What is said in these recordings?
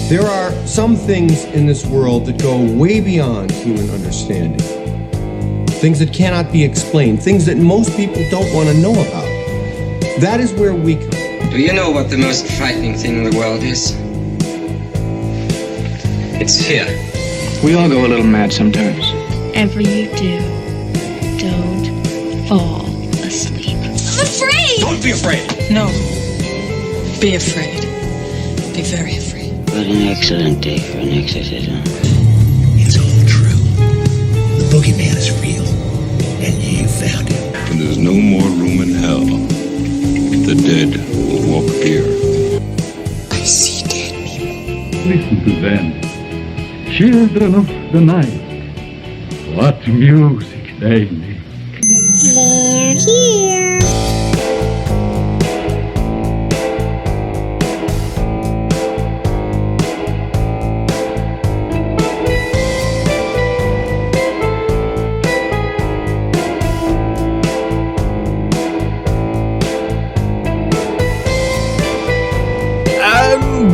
There are some things in this world that go way beyond human understanding. Things that cannot be explained, things that most people don't want to know about. That is where we come. Do you know what the most frightening thing in the world is? It's here. We all go a little mad sometimes. Whatever you do, don't fall asleep. I'm afraid! Don't be afraid! No. Be afraid. Be very afraid. What an excellent day for an exorcism. It's all true. The boogeyman is real, and you found him. When there's no more room in hell, the dead will walk the earth. I see dead people. Listen to them. Children of the night. What music they make. They're here.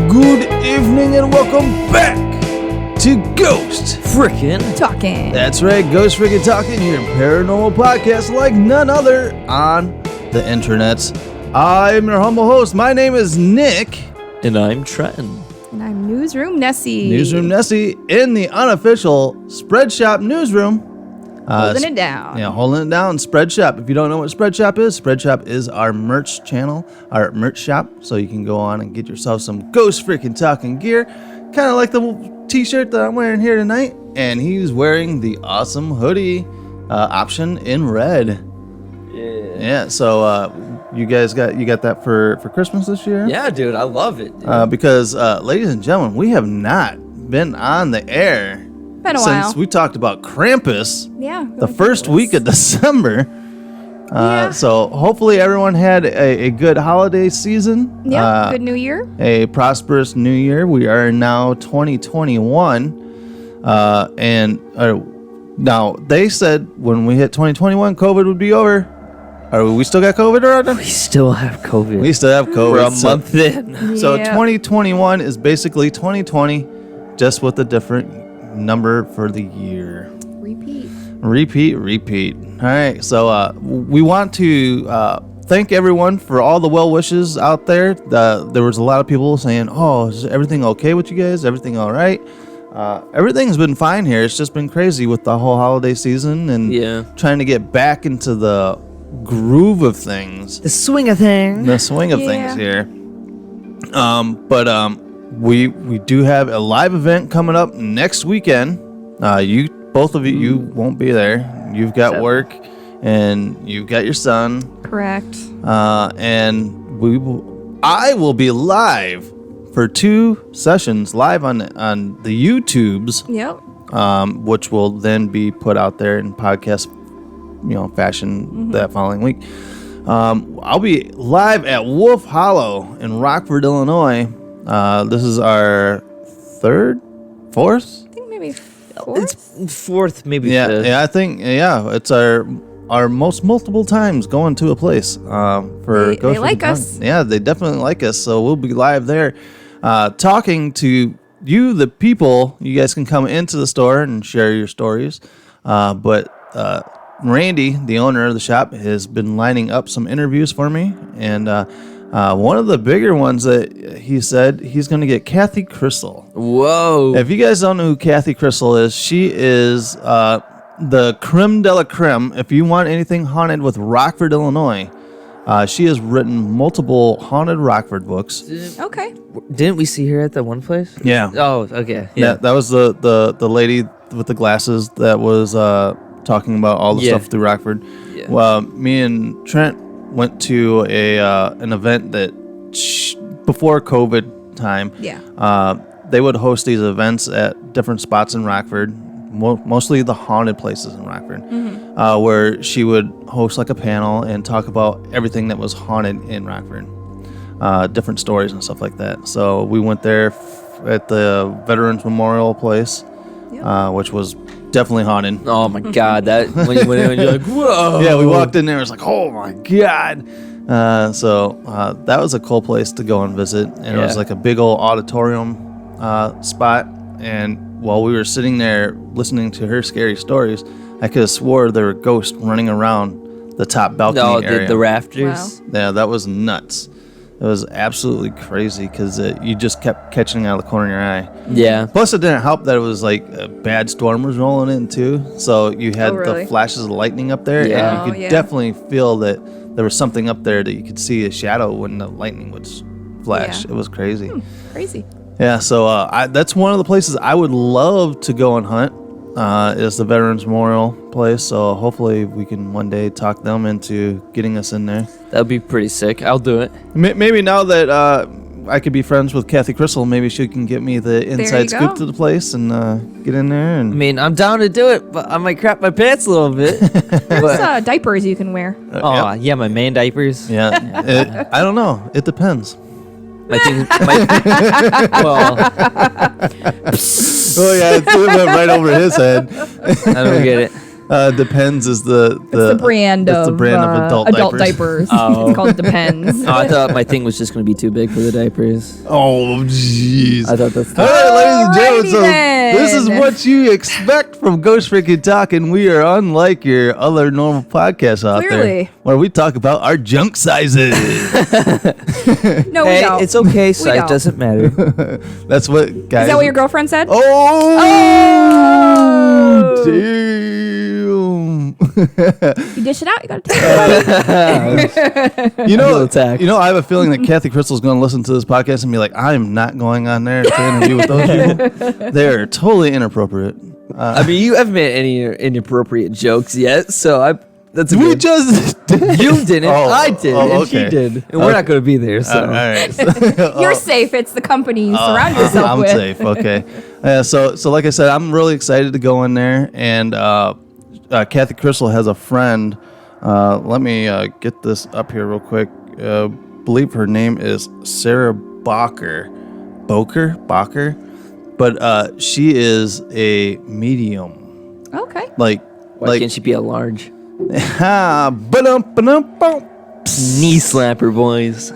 Good evening and welcome back to Ghost Frickin' Talking. That's right, Ghost Frickin' Talking, your paranormal podcast like none other on the internets. I'm your humble host. My name is Nick. And I'm Trenton. And I'm Newsroom Nessie. Newsroom Nessie in the unofficial Spread Shop newsroom. Holding it down. Yeah, holding it down. Spread Shop. If you don't know what Spread Shop is our merch channel, our merch shop. So you can go on and get yourself some Ghost Freaking Talking gear. Kind of like the t-shirt that I'm wearing here tonight. And he's wearing the awesome hoodie option in red. Yeah, so you guys got that for Christmas this year? Yeah, dude, I love it. Because, ladies and gentlemen, we have not been on the air been a while since we talked about Krampus. Yeah. The first week of December. So hopefully everyone had a good holiday season. Yeah, good new year. A prosperous new year. We are now 2021. Now they said when we hit 2021, COVID would be over. We still got COVID around? We still have COVID. We still have COVID. We're a month in. So 2021 is basically 2020, just with a different number for the year. Repeat. All right. So we want to thank everyone for all the well wishes out there. There was a lot of people saying, "Oh, is everything okay with you guys? Everything all right?" Everything's been fine here. It's just been crazy with the whole holiday season and trying to get back into the groove of things. The swing of things. Things here. We do have a live event coming up next weekend. Both of you won't be there. You've got work, and you've got your son. Correct. And I will be live for 2 sessions live on the YouTubes. Yep. Which will then be put out there in podcast, fashion that following week. I'll be live at Wolf Hollow in Rockford, Illinois. This is our 3rd, 4th? I think maybe 4th. It's 4th, maybe 5th. Yeah, I think, it's our most multiple times going to a place for They like us. Yeah, they definitely like us, so we'll be live there talking to you, the people. You guys can come into the store and share your stories, but Randy, the owner of the shop, has been lining up some interviews for me, and one of the bigger ones that he said he's going to get Kathy Crystal. Whoa. If you guys don't know who Kathy Crystal is, she is the creme de la creme. If you want anything haunted with Rockford, Illinois, she has written multiple haunted Rockford books. Okay. Didn't we see her at that one place? Yeah. Oh, okay. Yeah. That was the lady with the glasses that was talking about all the stuff through Rockford. Yeah. Well, me and Trent went to an event that before COVID time. Yeah. They would host these events at different spots in Rockford, mostly the haunted places in Rockford, where she would host like a panel and talk about everything that was haunted in Rockford, different stories and stuff like that. So we went there at the Veterans Memorial place, which was definitely haunted. Oh my God! That when you went in, you're like, whoa! Yeah, we walked in there. It was like, oh my God! So that was a cool place to go and visit, and it was like a big old auditorium spot, and while we were sitting there listening to her scary stories, I could have swore there were ghosts running around the top balcony area. The rafters. Wow. Yeah, that was nuts. It was absolutely crazy because you just kept catching it out of the corner of your eye. Yeah. Plus, it didn't help that it was like a bad storm was rolling in too. So you had really? the flashes of lightning up there, Yeah. and you could definitely feel that there was something up there that you could see a shadow when the lightning would flash. Yeah. It was crazy. Crazy. Yeah, so that's one of the places I would love to go and hunt. Is the Veterans Memorial place. So hopefully we can one day talk them into getting us in there. That'd be pretty sick. I'll do it. Maybe now that I could be friends with Kathy Crystal, maybe she can get me the inside scoop go. to the place and get in there. I And mean, I'm down to do it, but I might crap my pants a little bit. There's diapers you can wear. Yeah, my man diapers. yeah, I don't know. It depends. My thing, well, Oh yeah, it went right over his head. I don't get it. Depends is the It's the brand it's of the brand of adult diapers. Oh. It's called Depends. Oh, I thought my thing was just going to be too big for the diapers. Oh jeez. I thought that's. All right, ladies and gentlemen, so Alrighty this is then. what you expect from Ghost Freaking Talk, and we are unlike your other normal podcasts out Clearly. there, where we talk about our junk sizes. No, we Hey, don't. it's okay. Size don't. doesn't matter. That's what guys. Is that what your girlfriend said? Oh, damn. You dish it out. You gotta take it. You know, Little attack. I have a feeling that Kathy Crystal's going to listen to this podcast and be like, I'm not going on there to interview with those people. They're totally inappropriate. I mean, you haven't made any inappropriate jokes yet, so that's a We good. just did. You didn't. Oh, I did. oh, And she okay. did. And we're not going to be there. So All right. You're safe. It's the company you surround yourself I'm with. safe. Okay. So like I said, I'm really excited to go in there. And Kathy Crystal has a friend. Let me get this up here real quick. Believe her name is Sarah Bacher. But she is a medium. Okay. Like, why can't she be a large? ba-dum-ba-dum-bum. Knee slapper, boys.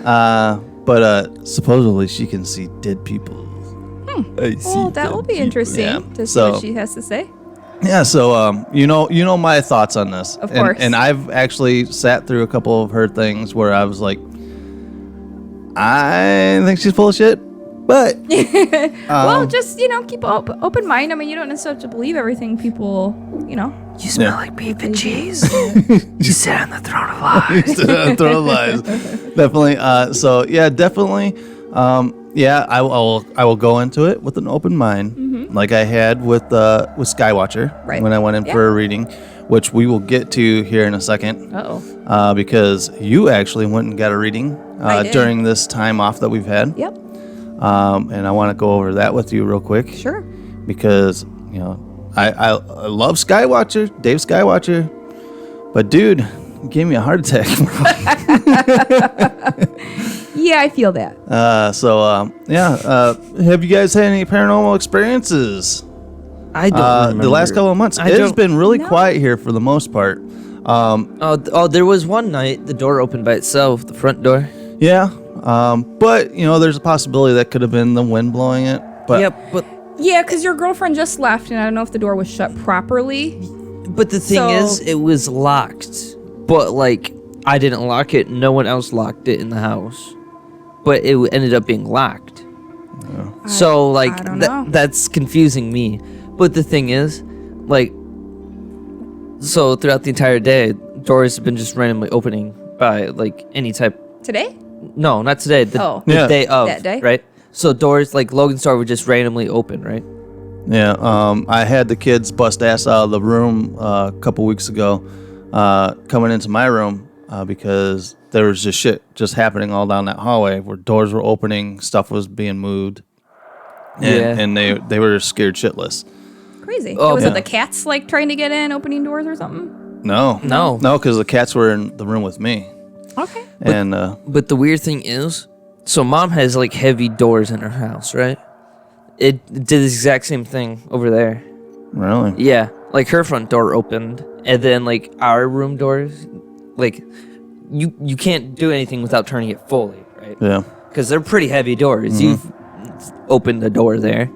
But supposedly she can see dead people. Well, that will be interesting Yeah. to see So- what she has to say. Yeah, so you know my thoughts on this. Of course. And I've actually sat through a couple of her things where I was like, I think she's full of shit. But Well, just keep an open mind. I mean, you don't necessarily have to believe everything people. You smell like beef and cheese. You sit on the throne of lies. throw lies. Definitely. So yeah, definitely. Yeah, I will go into it with an open mind, like I had with Skywatcher Right. when I went in for a reading, which we will get to here in a second. Because you actually went and got a reading I did. during this time off that we've had. Yep. And I want to go over that with you real quick. Sure. Because I love Skywatcher, Dave Skywatcher, but dude, he gave me a heart attack. Yeah, I feel that. Have you guys had any paranormal experiences? I don't remember. The last couple of months. I It's don't- been really quiet here for the most part. There was one night the door opened by itself, the front door. Yeah. But there's a possibility that could have been the wind blowing it. But Yeah, because your girlfriend just left, and I don't know if the door was shut properly. But the thing is, it was locked. But I didn't lock it. No one else locked it in the house. But it ended up being locked. So I don't know. that's confusing me. But the thing is, so throughout the entire day, doors have been just randomly opening by any type. Today? No, not today. The day of. That day? Right? So doors Logan's door would just randomly open, right? Yeah, I had the kids bust ass out of the room a couple weeks ago, coming into my room because there was just shit just happening all down that hallway where doors were opening, stuff was being moved, and they were scared shitless. Crazy. Oh, was yeah. it the cats trying to get in, opening doors or something? No, No. because the cats were in the room with me, Okay. and But the weird thing is, so mom has heavy doors in her house, right? It did the exact same thing over there. really, Yeah, her front door opened, and then our room doors, you can't do anything without turning it fully, right? yeah, Because they're pretty heavy doors. opened the door there.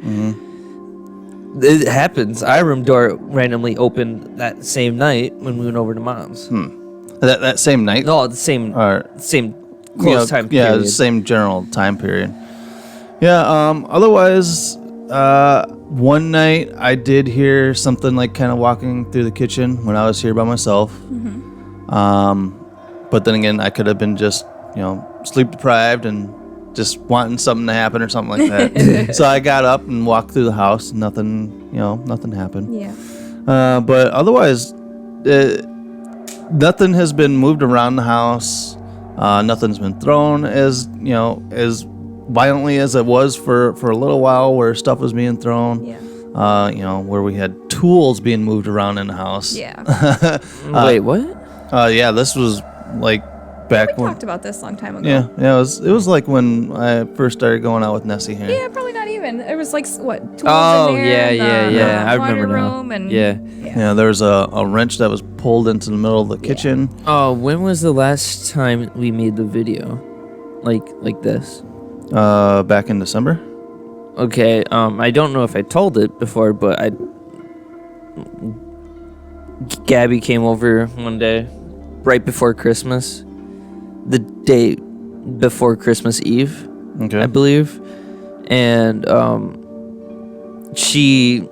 It happens. Our room door randomly opened that same night when we went over to Mom's. That same night? No, the same close time period. Yeah, the same general time period. Yeah, otherwise, one night I did hear something like kind of walking through the kitchen when I was here by myself. But then again, I could have been just, sleep deprived and just wanting something to happen or something like that. So I got up and walked through the house. Nothing happened. Yeah. But otherwise, nothing has been moved around the house. Nothing's been thrown as violently as it was for a little while, where stuff was being thrown. Yeah. Where we had tools being moved around in the house. Yeah. Wait, what? Yeah, this was like back We when. talked about this a long time ago. Yeah, it was like when I first started going out with Nessie here. Yeah, probably not even. It was like what? Tools Oh, in there, yeah. I laundry remember now. room and Yeah. Yeah, there was a wrench that was pulled into the middle of the kitchen. Oh, when was the last time we made the video, like this? Back in December. Okay. I don't know if I told it before, but Gabby came over one day, right before Christmas, the day before Christmas Eve, Okay. I believe, and she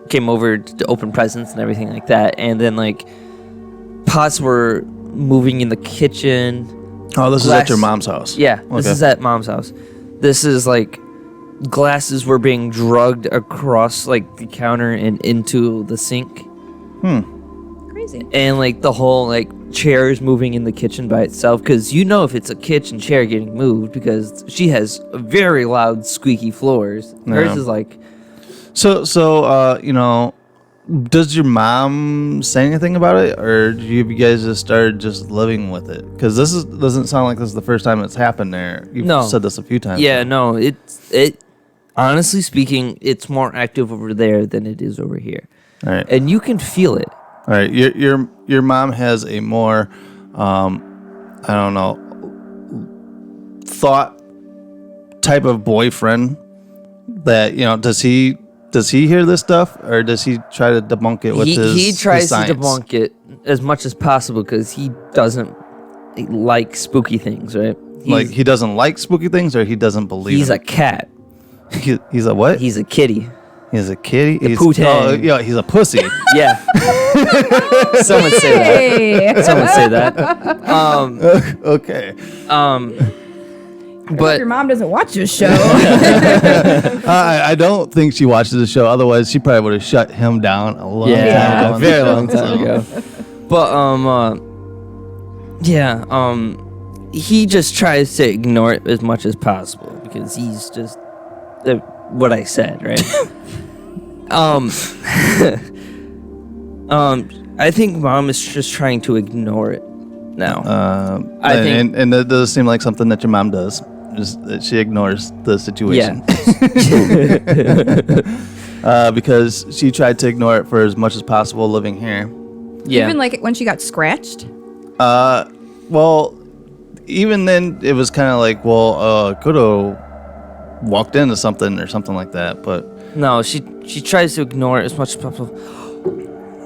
came over to open presents and everything like that, and then like pots were moving in the kitchen. Oh, this is at your mom's house. Yeah, this Okay. is at Mom's house. This is like glasses were being drugged across like the counter and into the sink. crazy. And like the whole like chairs moving in the kitchen by itself, because if it's a kitchen chair getting moved, because she has very loud squeaky floors. Hers Yeah. is like, So does your mom say anything about it, or do you guys just started just living with it? Because doesn't sound like this is the first time it's happened there. You've No. said this a few times. yeah, no, it honestly speaking, it's more active over there than it is over here. All right. And you can feel it. All right. Your mom has a more, I don't know, thought type of boyfriend that, does he hear this stuff, or does he try to debunk it with He tries to science? debunk it as much as possible because he doesn't like spooky things, right? He doesn't like spooky things, or he doesn't believe He's in a cat. He's a what? He's a kitty. He's a kitty. A poo-tang. Yeah, he's a pussy. Yeah. Some would say Hey. that. Some would say that. Okay. But But your mom doesn't watch this show. I don't think she watches the show. Otherwise, she probably would have shut him down a long time ago. a very long time ago. But he just tries to ignore it as much as possible because he's just what I said, right? I think Mom is just trying to ignore it now. I think, and that does seem like something that your mom does. Just that she ignores the situation. Yeah. Because she tried to ignore it for as much as possible living here. Yeah. Even like when she got scratched. Well, even then, it was kind of like, could have walked into something or something like that, but No, she tries to ignore it as much as possible.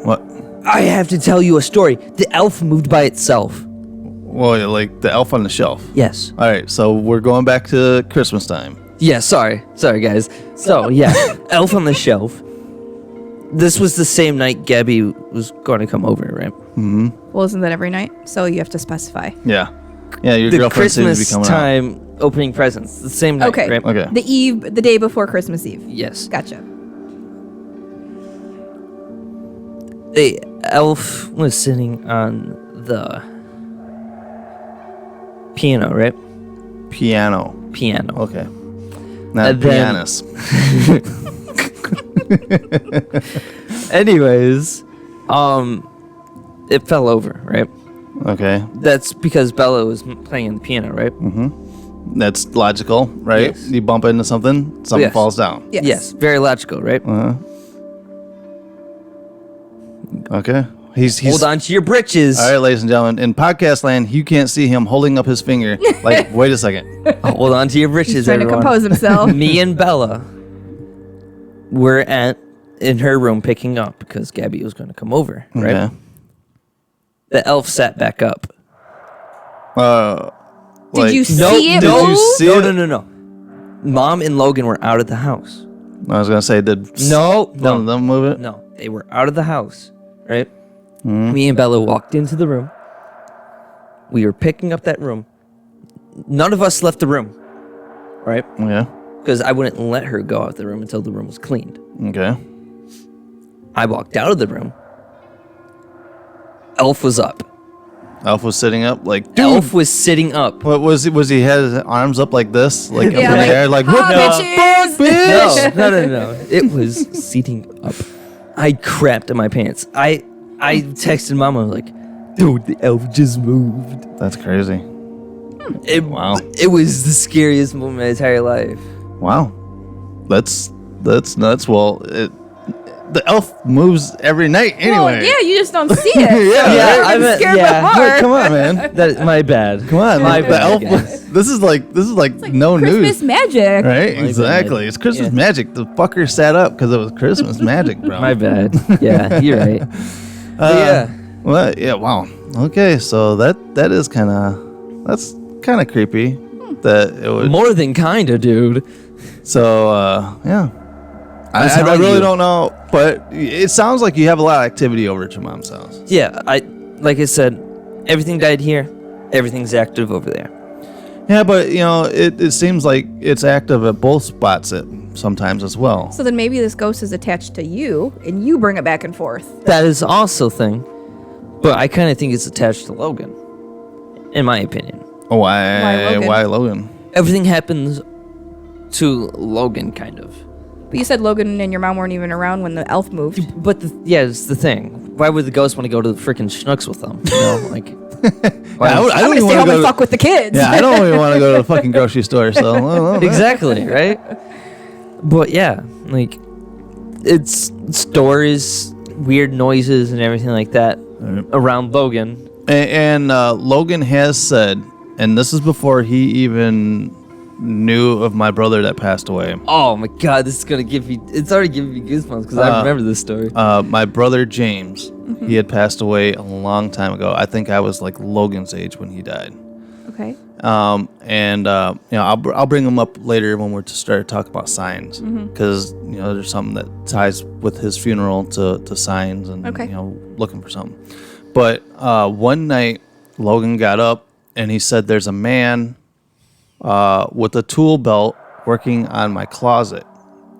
what? I have to tell you a story. The elf moved by itself. Well, like the elf on the shelf. Yes. All right, so we're going back to Christmas time. Yeah, sorry, guys. So, yeah, elf on the shelf. This was the same night Gabby was going to come over, right? Mm-hmm. Well, isn't that every night? So you have to specify. Yeah. Yeah, your The girlfriend seems to be Christmas coming out. time opening presents. The same night, Okay. right? Okay. The day before Christmas Eve. Yes. Gotcha. The elf was sitting on the piano, right? Piano. Okay. Not And then- pianist. Anyways, it fell over, right? Okay. That's because Bella was playing the piano, right? That's logical, right? Yes. You bump into something Yes. falls down. Yes. Yes, very logical, right? Okay. He's Hold on to your britches. All right, ladies and gentlemen. In podcast land, you can't see him holding up his finger. Like, wait a second. Hold on to your britches, He's trying everyone. to compose himself. Me and Bella were in her room picking up because Gabby was going to come over, right? Okay. The elf sat back up. Did you see it Did move? you see it? No. Mom and Logan were out of the house. I was gonna say, did one of them move it? No, they were out of the house, right? Me and Bella walked into the room. We were picking up that room. None of us left the room, right? Yeah. Because I wouldn't let her go out the room until the room was cleaned. Okay. I walked out of the room. Elf was up. Elf was sitting up, like, dude. Elf was sitting up. What was he? Was he had his arms up like this, like Yeah, up in the like, air, like "Ha, what the bitches!" fuck, bitch? No. It was seating up. I crapped in my pants. I texted Mama like, dude, the elf just moved. That's crazy. Wow. It was the scariest moment of my entire life. Wow. That's nuts. Well, the elf moves every night anyway. Well, yeah, you just don't see it. Yeah, I meant- scared yeah. by far. Look, come on, man. That my bad. Come on, My the bad, elf. guys. This is like no Christmas news, magic. right? My Exactly. bad. It's Christmas Yeah. magic. The fucker sat up because it was Christmas magic, bro. My bad. Yeah, you're right. Yeah. Well, yeah. Wow. Okay, so that is kind of creepy. That it would. More than kinda, dude. So yeah. I telling really you. don't know, but it sounds like you have a lot of activity over at your mom's house. Yeah, like I said, everything died here. Everything's active over there. Yeah, but it seems like it's active at both spots sometimes as well. So then maybe this ghost is attached to you, and you bring it back and forth. That is also a thing. But I kind of think it's attached to Logan, in my opinion. Why Logan? Everything happens to Logan, kind of. But you said Logan and your mom weren't even around when the elf moved. But it's the thing. Why would the ghost want to go to the freaking Schnucks with them? You know, like. I I'm don't gonna even stay home want and fuck with the kids. Yeah, I don't even want to go to the fucking grocery store. So Exactly, right? But yeah, like it's stories, weird noises, and everything like that around Logan. And Logan has said, and this is before he even knew of my brother that passed away. Oh my god, this is gonna give me. It's already giving me goosebumps because I remember this story. My brother James, he had passed away a long time ago. I think I was like Logan's age when he died. Okay. I'll bring him up later when we're to start talking about signs, because there's something that ties with his funeral to signs and looking for something. But one night Logan got up and he said, "There's a man with a tool belt working on my closet.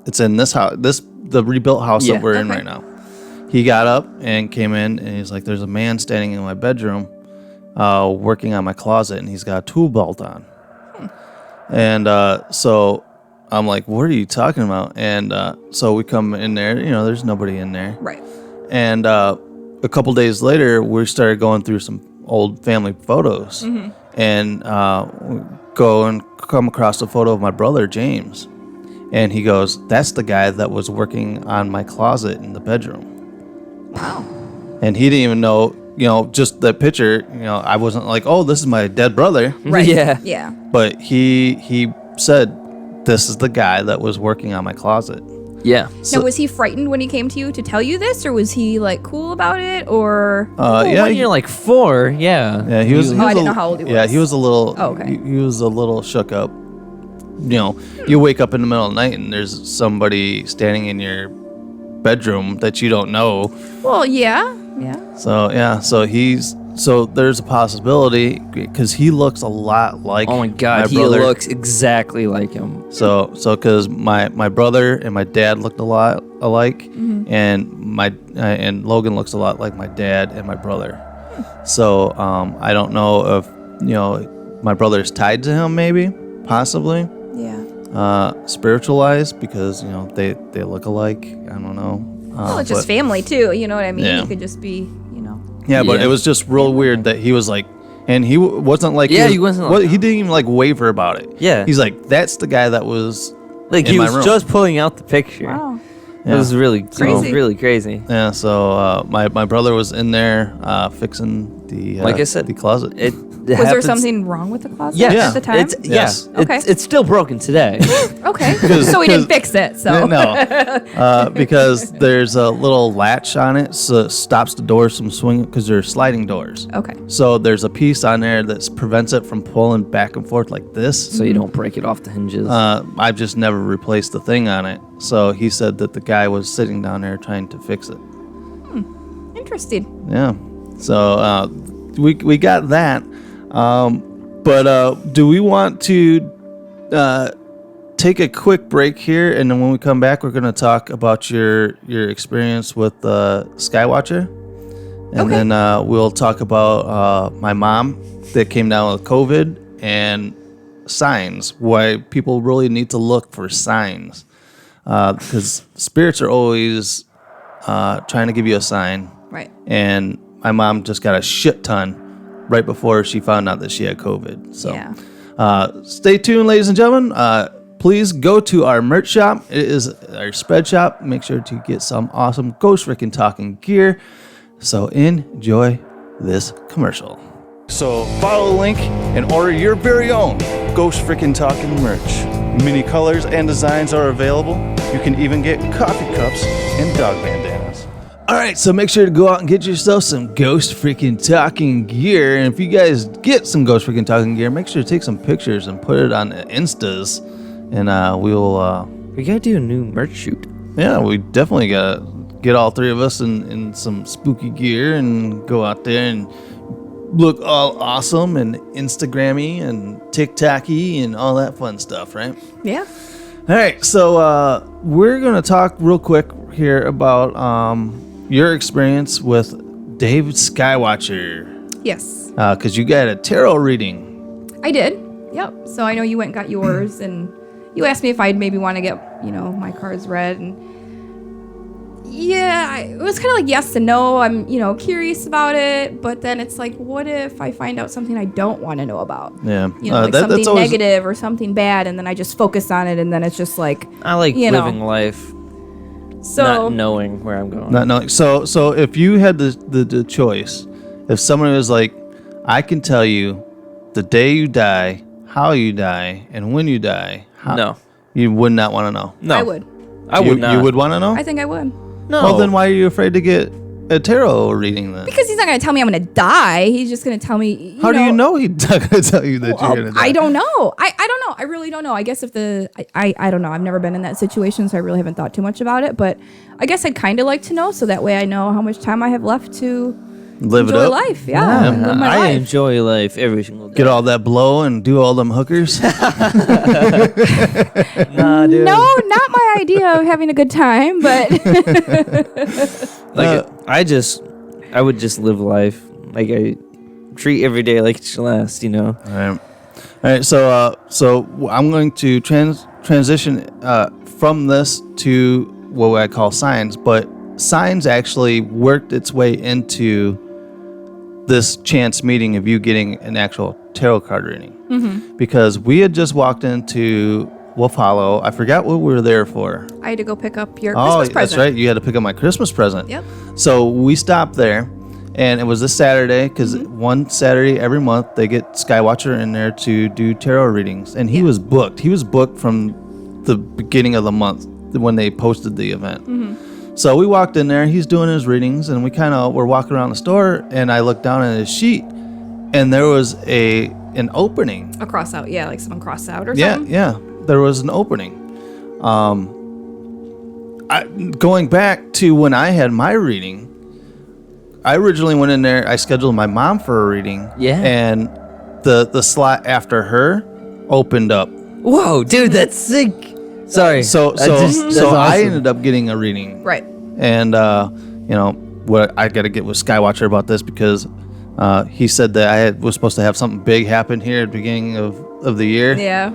It's in this house, the rebuilt house that we're in right now." He got up and came in and he's like, "There's a man standing in my bedroom working on my closet and he's got a tool belt on." And so I'm like, "What are you talking about?" And so we come in there, there's nobody in there. Right. And a couple days later, we started going through some old family photos and we go and come across a photo of my brother, James. And he goes, "That's the guy that was working on my closet in the bedroom." Wow. And he didn't even know, just the picture, I wasn't like, "Oh, this is my dead brother." Right. Yeah. Yeah. But he said, "This is the guy that was working on my closet." Yeah. Now, was he frightened when he came to you to tell you this, or was he like cool about it, or? When you're like 4, yeah. Yeah, he was. I didn't know how old he was. Yeah, he was a little. Oh, okay. He was a little shook up. You wake up in the middle of the night and there's somebody standing in your bedroom that you don't know. Well, yeah. So there's a possibility because he looks a lot like. Oh my god, he brother. looks exactly like him. So because my brother and my dad looked a lot alike, and Logan looks a lot like my dad and my brother. So I don't know if my brother's tied to him, maybe, possibly. Yeah. Spiritualized because they look alike. I don't know. Well, it's just family too. You know what I mean? Yeah. He could just be, Yeah, but it was just real weird that he was like, and he wasn't like, he wasn't like, he didn't even like waver about it. Yeah, he's like, "That's the guy that was like in he my was room." just pulling out the picture. Wow. It was really Crazy. really crazy. Yeah, so my brother was in there fixing the Like I said, the closet. Was there something wrong with the closet Yes. at the time? Yes. Okay. It's still broken today. Okay. So we didn't fix it. So No, because there's a little latch on it, so it stops the doors from swinging because they're sliding doors. Okay. So there's a piece on there that prevents it from pulling back and forth like this. So you don't break it off the hinges. I've just never replaced the thing on it. So he said that the guy was sitting down there trying to fix it. Interesting. Yeah. So we got that. But do we want to take a quick break here, and then when we come back, we're going to talk about your experience with Skywatcher, and then we'll talk about my mom that came down with COVID and signs. Why people really need to look for signs, because spirits are always trying to give you a sign. Right. And my mom just got a shit ton right before she found out that she had COVID. So stay tuned, ladies and gentlemen. Please go to our merch shop. It is our spread shop. Make sure to get some awesome Ghost Freaking Talking gear. So enjoy this commercial. So follow the link and order your very own Ghost Freaking Talking merch. Many colors and designs are available. You can even get coffee cups and dog bandanas. All right, so make sure to go out and get yourself some Ghost Freaking Talking gear. And if you guys get some Ghost Freaking Talking gear, make sure to take some pictures and put it on the Instas. And we gotta do a new merch shoot. Yeah, we definitely gotta get all three of us in some spooky gear and go out there and look all awesome and Instagrammy and TikToky and all that fun stuff, right? Yeah. All right, so we're gonna talk real quick here about your experience with David Skywatcher. Yes. Because you got a tarot reading. I did. Yep. So I know you went and got yours, and you asked me if I'd maybe want to get, my cards read, and it was kind of like yes and no. I'm, curious about it, but then it's like, what if I find out something I don't want to know about? Yeah. Like something negative or something bad, and then I just focus on it, and then it's just like I like living life. So not knowing where I'm going. Not knowing. So if you had the choice, if someone was like, I can tell you the day you die, how you die, and when you die, no, you would not want to know. No, I would. I would not. You would want to know? I think I would. No. Well, then why are you afraid to get a tarot reading then? Because he's not going to tell me I'm going to die. He's just going to tell me. How do you know he's not going to tell you that you're going to die? I don't know. I don't know. I really don't know. I guess if I don't know. I've never been in that situation, so I really haven't thought too much about it. But I guess I'd kind of like to know, so that way I know how much time I have left to live enjoy it up. Life. Yeah. Live my I life. enjoy life every single day. Get all that blow and do all them hookers. Nah, dude. No, not my idea of having a good time, but I would just live life. Like I treat every day like it's your last, All right. So I'm going to transition from this to what I call signs, but signs actually worked its way into this chance meeting of you getting an actual tarot card reading, because we had just walked into Wolf Hollow. I forgot what we were there for. I had to go pick up your Christmas present. That's right. You had to pick up my Christmas present. Yep. So we stopped there, and it was this Saturday, because one Saturday every month they get Skywatcher in there to do tarot readings, and he was booked. He was booked from the beginning of the month when they posted the event. So we walked in there. He's doing his readings, and we kind of were walking around the store, and I looked down at his sheet, and there was an opening. A cross out, like someone crossed out or something. Yeah. There was an opening. Going back to when I had my reading, I originally went in there. I scheduled my mom for a reading. Yeah. And the slot after her opened up. Whoa, dude, that's sick. Sorry. So awesome. I ended up getting a reading. Right. And what I got to get with Skywatcher about this, because he said that I was supposed to have something big happen here at the beginning of the year. Yeah.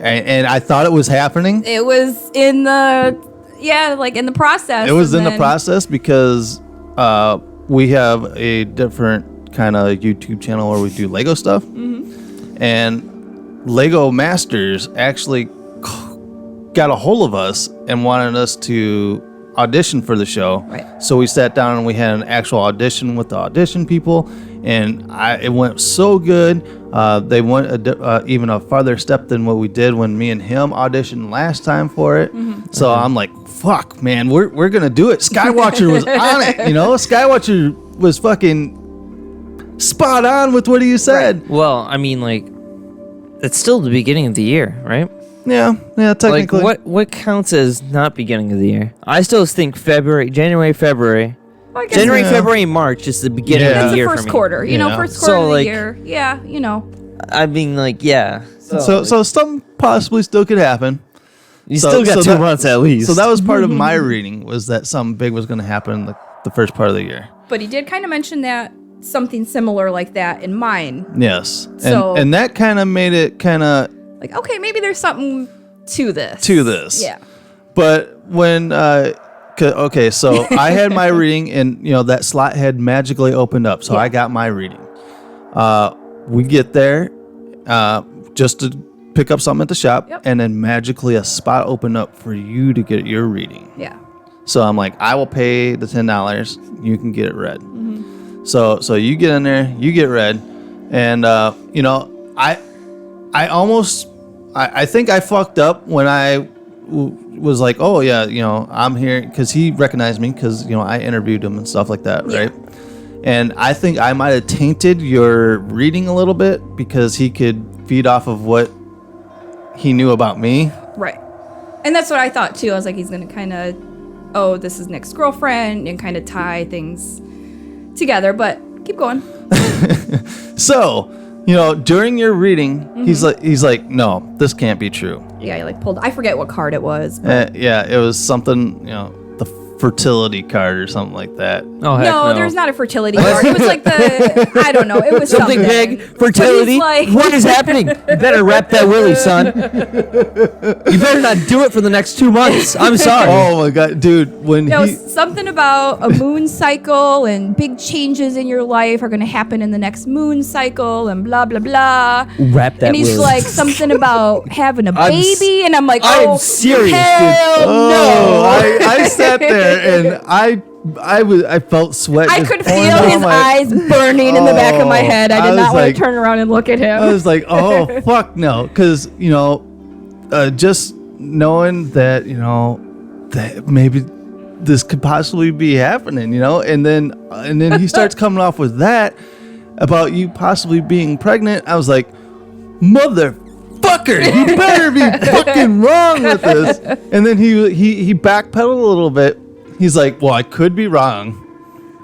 And I thought it was happening. It was in the process. It was in the process because we have a different kind of YouTube channel where we do Lego stuff. And Lego Masters actually got a hold of us and wanted us to audition for the show. Right. So we sat down and we had an actual audition with the audition people, and it went so good. They went even a farther step than what we did when me and him auditioned last time for it. So I'm like, fuck, man, we're gonna do it. Skywatcher was on it, you know. Skywatcher was fucking spot on with what he said. Right. Well, I mean, like, it's still the beginning of the year, right? Yeah, technically. Like, what counts as not beginning of the year? I still think January, February. Well, I guess January, February, March is the beginning of That's the the year first for me. quarter. You know, first quarter So, of the like, year. Yeah, you know. I mean, like, yeah. So something possibly still could happen. You still got 2 months at least. So that was part of my reading, was that something big was going to happen the first part of the year. But he did kind of mention that something similar like that in mine. Yes. So- and that kind of made it kind of Like, okay, maybe there's something to this. Yeah. But when okay, so I had my reading, and that slot had magically opened up, so I got my reading. We get there just to pick up something at the shop, and then magically a spot opened up for you to get your reading. Yeah. So I'm like, I will pay the $10. You can get it read. So you get in there, you get read, and I think I fucked up when I was like, oh yeah, I'm here, because he recognized me because I interviewed him and stuff like that, right? And I think I might have tainted your reading a little bit because he could feed off of what he knew about me. Right. And that's what I thought too. I was like, he's going to kind of, oh, this is Nick's girlfriend, and kind of tie things together, but keep going. So, during your reading, he's like, no, this can't be true. Yeah, he like pulled, I forget what card it was. Yeah, it was something, the fertility card or something like that. Oh, heck no. There's not a fertility card. It was like I don't know. It was something big. Fertility. Like, what is happening? You better wrap that willy, son. You better not do it for the next 2 months. I'm sorry. Oh my god, dude! Something about a moon cycle and big changes in your life are going to happen in the next moon cycle and blah blah blah. Wrap that. And he's willy. like something about having a baby, and I'm like, oh, I'm serious, hell dude. no! I sat there and I felt sweat. I just could pouring feel down his my- eyes burning in the back of my head. I did I not was want like- to turn around and look at him. I was like, oh fuck no, because just knowing that that maybe this could possibly be happening, and then he starts coming off with that about you possibly being pregnant. I was like, motherfucker, you better be fucking wrong with this. And then he backpedaled a little bit. He's like, well, I could be wrong.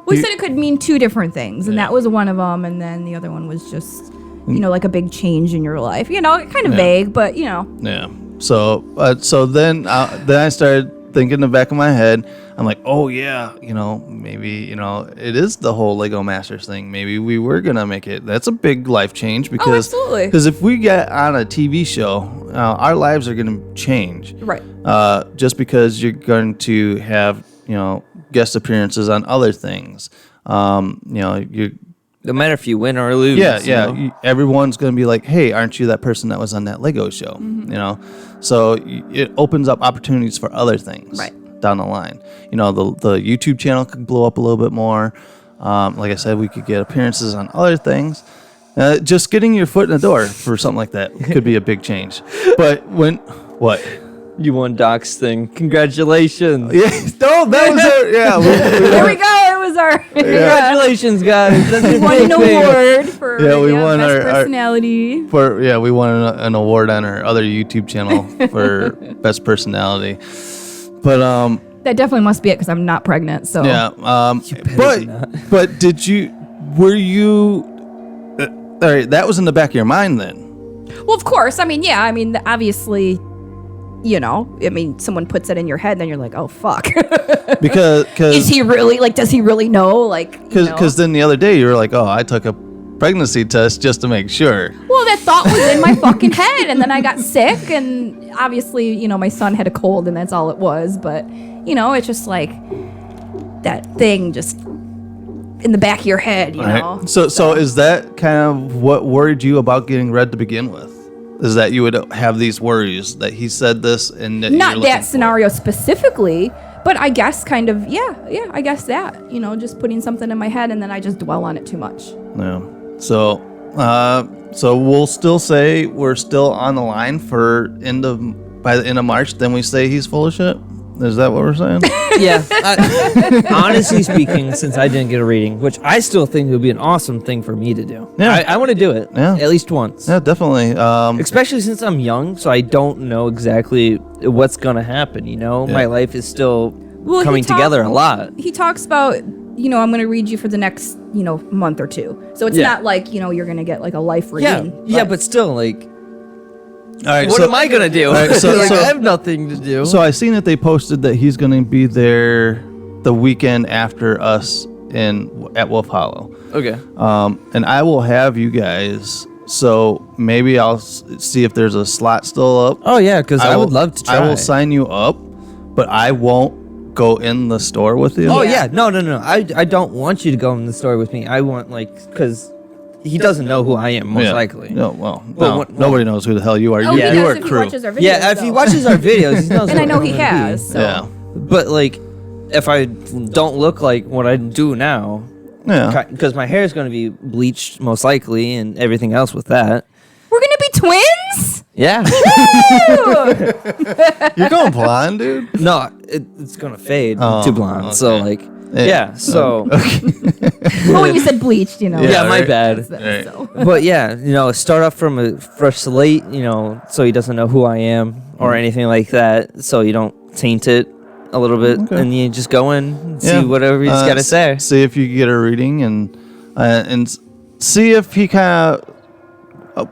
We said it could mean two different things, and that was one of them, and then the other one was just, like a big change in your life. Kind of vague, but Yeah. So then I started thinking in the back of my head. I'm like, oh yeah, maybe it is the whole Lego Masters thing. Maybe we were gonna make it. That's a big life change because absolutely. Because if we get on a TV show, our lives are gonna change. Right. Just because you're going to have guest appearances on other things. You. No matter if you win or lose. Yeah. Everyone's going to be like, hey, aren't you that person that was on that Lego show? So it opens up opportunities for other things down the line. The YouTube channel could blow up a little bit more. Like I said, we could get appearances on other things. Just getting your foot in the door for something like that could be a big change. But what? You won Doc's thing. Congratulations. Yeah, no, that was it. Yeah. There we go. It was our. Congratulations, guys. We won an award for we won best our personality. We won an award on our other YouTube channel for best personality. But that definitely must be it because I'm not pregnant. So yeah. But were you? All right, that was in the back of your mind then. Well, of course. Obviously. Someone puts it in your head, and then you're like, oh, fuck. Because is he really, does he really know? Because then the other day you were like, oh, I took a pregnancy test just to make sure. Well, that thought was in my fucking head, and then I got sick, and obviously, my son had a cold, and that's all it was. But, it's just like that thing just in the back of your head, you know? So is that kind of what worried you about getting read to begin with? Is that you would have these worries that he said this and that Not you're looking that scenario specifically, but I guess kind of, yeah, I guess that, just putting something in my head and then I just dwell on it too much. Yeah. So we'll still say we're still on the line for by the end of March. Then we say he's full of shit. Is that what we're saying? Yeah. Honestly speaking, since I didn't get a reading, which I still think would be an awesome thing for me to do. Yeah. I want to do it. Yeah. At least once. Yeah, definitely. Especially since I'm young, so I don't know exactly what's going to happen, My life is still coming together a lot. He talks about, I'm going to read you for the next, month or two. So it's not like, you're going to get like a life reading. Yeah, but still, like... All right, what am I gonna do? Right, so I have nothing to do. So I seen that they posted that he's gonna be there the weekend after us at Wolf Hollow. Okay. And I will have you guys. So maybe I'll see if there's a slot still up. Oh yeah, because I would love to try. I will sign you up, but I won't go in the store with you. Oh yeah, no. I don't want you to go in the store with me. I want because. He doesn't know who I am, most likely. No, nobody knows who the hell you are. Oh, you he are does if crew. he watches our videos, if he watches our videos, he knows. And I know he has. So. Yeah. But if I don't look like what I do now, because my hair is going to be bleached most likely, and everything else with that. We're gonna be twins. Yeah. You're going blonde, dude. No, it's gonna fade to blonde. Okay. So so. Well, when you said bleached, Yeah, my bad. Right. So. But start off from a fresh slate, so he doesn't know who I am or anything like that, so you don't taint it a little bit, and you just go in and see whatever he's got to say. See if you can get a reading and see if he kind of.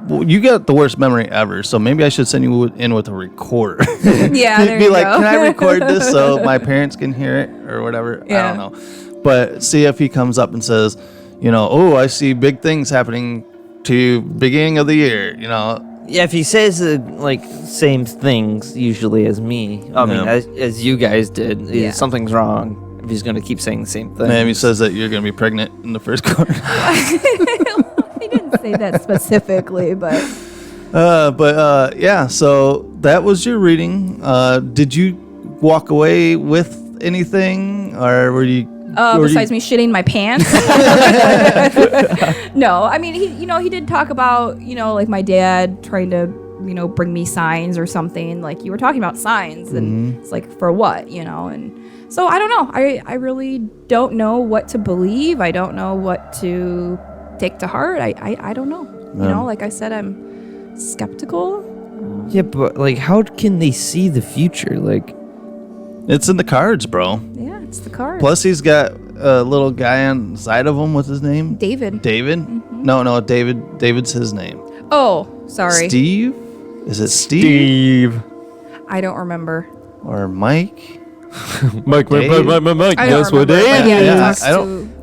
You got the worst memory ever, so maybe I should send you in with a recorder. Yeah, there be you like, go. can I record this so my parents can hear it or whatever? Yeah. I don't know. But see if he comes up and says, I see big things happening to you beginning of the year, Yeah, if he says same things usually as me, I mean as you guys did, something's wrong. If he's gonna keep saying the same thing. Maybe he says that you're gonna be pregnant in the first quarter. He didn't say that specifically, but. Yeah. So that was your reading. Did you walk away with anything, or were you? Besides me shitting my pants. No, I mean he did talk about like my dad trying to bring me signs or something, like you were talking about signs, and it's like for what, and so I don't know. I really don't know what to believe. I don't know what to take to heart. I don't know. Like I said, I'm skeptical. Yeah, but how can they see the future? It's in the cards, bro. Yeah, it's the cards. Plus, he's got a little guy on the side of him. What's his name? David. David? Mm-hmm. No, David. David's his name. Oh, sorry. Steve? Is it Steve? I don't remember. Or Mike? Mike. I don't remember. He talks to his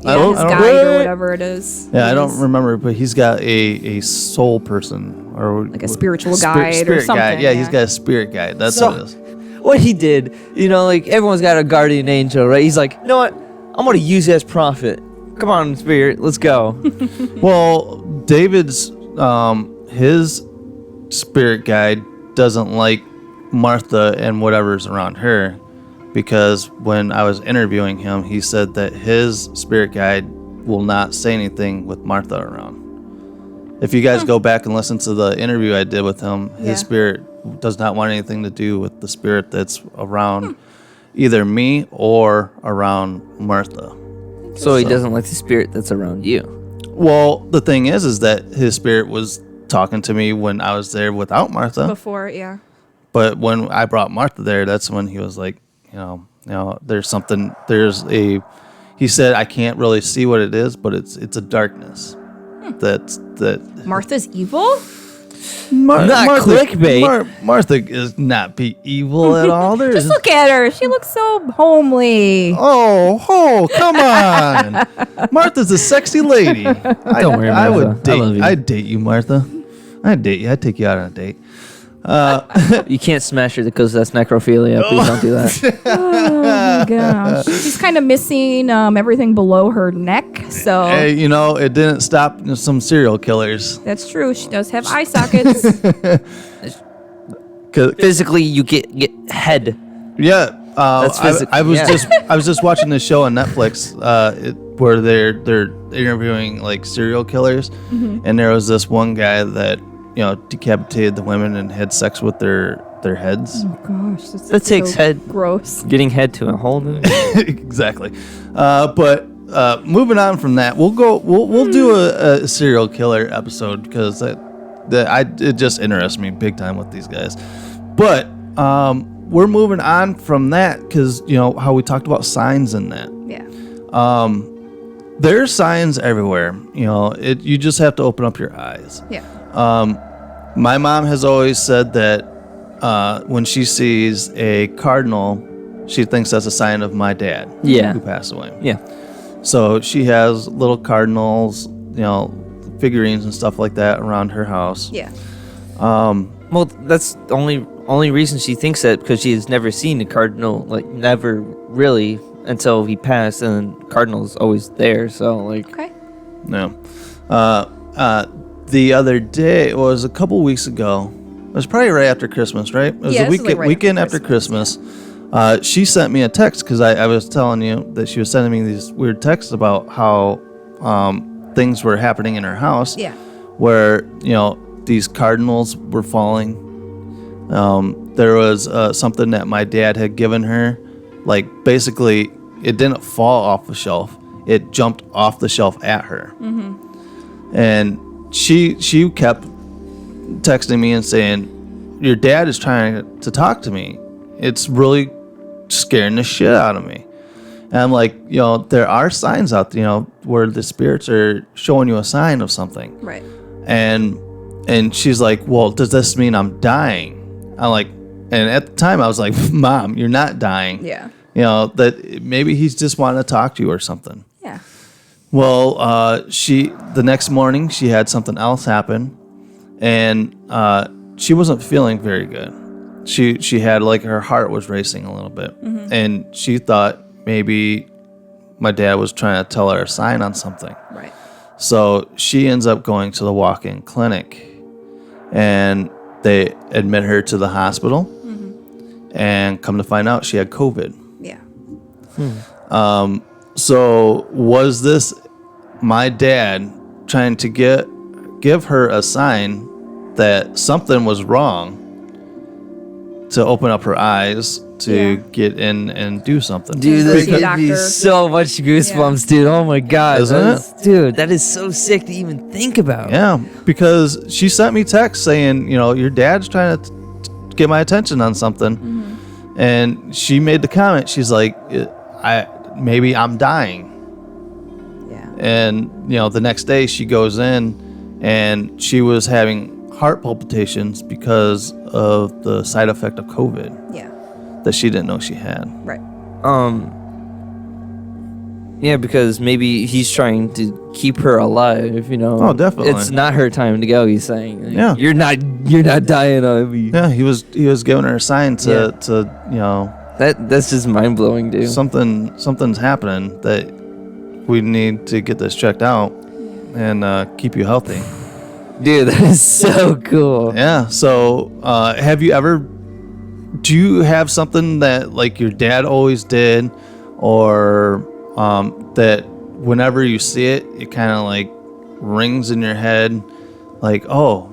guide or whatever it is. Yeah, I don't remember, but he's got a soul person or like a spiritual guide or something. Guide. Yeah, he's got a spirit guide. That's what it is. What he did, everyone's got a guardian angel, right? He's like, you know what? I'm gonna use you as prophet. Come on, spirit, let's go. Well, David's his spirit guide doesn't like Martha and whatever's around her, because when I was interviewing him, he said that his spirit guide will not say anything with Martha around. If you guys go back and listen to the interview I did with him, his spirit does not want anything to do with the spirit that's around either me or around Martha. So he doesn't like the spirit that's around you. Well, the thing is that his spirit was talking to me when I was there without Martha. Before, yeah. But when I brought Martha there, that's when he was like, there's something, he said, I can't really see what it is, but it's a darkness. That Martha's evil? Not clickbait. Martha is not be evil at all. Just look at her. She looks so homely. Oh, come on. Martha's a sexy lady. Don't worry, Martha. I would date. I love you. I'd date you, Martha. I'd date you. I'd take you out on a date. You can't smash her because that's necrophilia. Please don't do that. Oh my gosh. She's kind of missing everything below her neck. So Hey, you know, it didn't stop some serial killers. that's true. She does have eye sockets. Physically, you get head. Yeah. That's I was just watching this show on Netflix where they're interviewing like serial killers, and there was this one guy that decapitated the women and had sex with their heads. Oh gosh, That takes head. Gross. Getting head to a whole new. Exactly. But moving on from that, we'll do a serial killer episode because it just interests me big time with these guys. But we're moving on from that because how we talked about signs and that. Yeah. There's signs everywhere. You just have to open up your eyes. Yeah. My mom has always said that when she sees a cardinal, she thinks that's a sign of my dad. Yeah. Who passed away. Yeah. So she has little cardinals, figurines and stuff like that around her house. Yeah. Well, that's the only reason she thinks that, because she has never seen a cardinal, like never really until he passed, and Cardinal's always there. So like. Okay. No. The other day, it was a couple weeks ago. It was probably right after Christmas, right? It was Yeah, the this was, like, right weekend after after Christmas. She sent me a text because I was telling you that she was sending me these weird texts about how things were happening in her house. Yeah. Where, these cardinals were falling. There was something that my dad had given her. Like, basically, it didn't fall off the shelf. It jumped off the shelf at her. Mm-hmm. And she kept texting me and saying, your dad is trying to talk to me. It's really scaring the shit out of me. And I'm like, there are signs out there, where the spirits are showing you a sign of something. Right. And she's like, well, does this mean I'm dying? I'm like, and at the time I was like, Mom, you're not dying. Yeah. That maybe he's just wanting to talk to you or something. Yeah. Well, the next morning she had something else happen, and she wasn't feeling very good. She had, like, her heart was racing a little bit, and she thought maybe my dad was trying to tell her a sign on something. Right. So she ends up going to the walk-in clinic, and they admit her to the hospital, and come to find out she had COVID. Yeah. So was this my dad trying to give her a sign that something was wrong to open up her eyes to get in and do something? Dude, Go this see a gives me doctor. so much goosebumps, dude. Oh my god. Isn't that's- Dude, that is so sick to even think about. Yeah, because she sent me text saying, your dad's trying to get my attention on something. And she made the comment, she's like, maybe I'm dying. Yeah. And, the next day she goes in and she was having heart palpitations because of the side effect of COVID Yeah. that she didn't know she had. Right. Yeah, because maybe he's trying to keep her alive, Oh, definitely. It's not her time to go, he's saying. Like, Yeah. You're not dying on me. Yeah, he was giving her a sign to That's just mind blowing, dude. something's happening that we need to get this checked out and keep you healthy. Dude, that is so cool. Yeah. So, do you have something that, like, your dad always did, or that whenever you see it, it kind of like rings in your head, like, oh,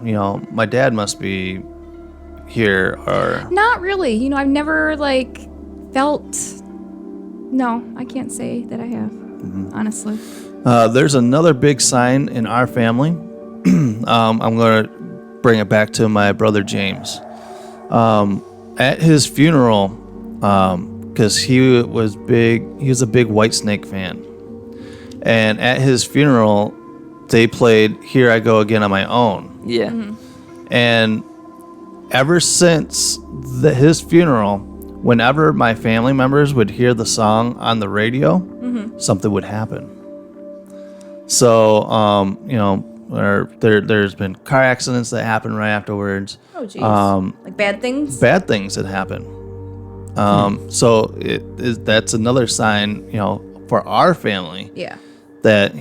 my dad must be here, or? Not really. I've never felt. No, I can't say that I have. Honestly. There's another big sign in our family. I'm going to bring it back to my brother James. At his funeral, because he was a big Whitesnake fan, and at his funeral, they played "Here I Go Again on My Own." Yeah. And ever since his funeral, whenever my family members would hear the song on the radio, something would happen. So, or there's been car accidents that happen right afterwards. Oh, jeez. Like bad things? Bad things that happen. So that's another sign, for our family. Yeah. That,